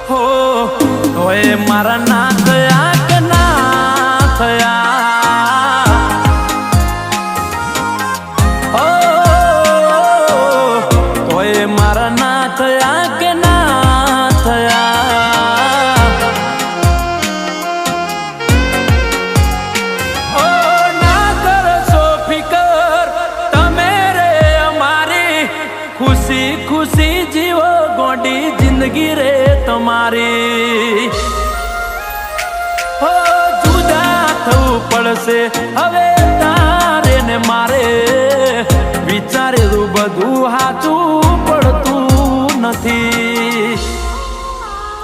હો તોય મારા ના થયા કે ના થયા, હો તોય મારા ના થયા કે ના થયા, ઓ ના કરશો ફિકર તમે રે અમારી, ખુશી ખુશી જીવો ગોડી જિંદગી રે તમારી, હો જુદા થવું પડશે હવે તારે ને મારે, વિચારેલું બધું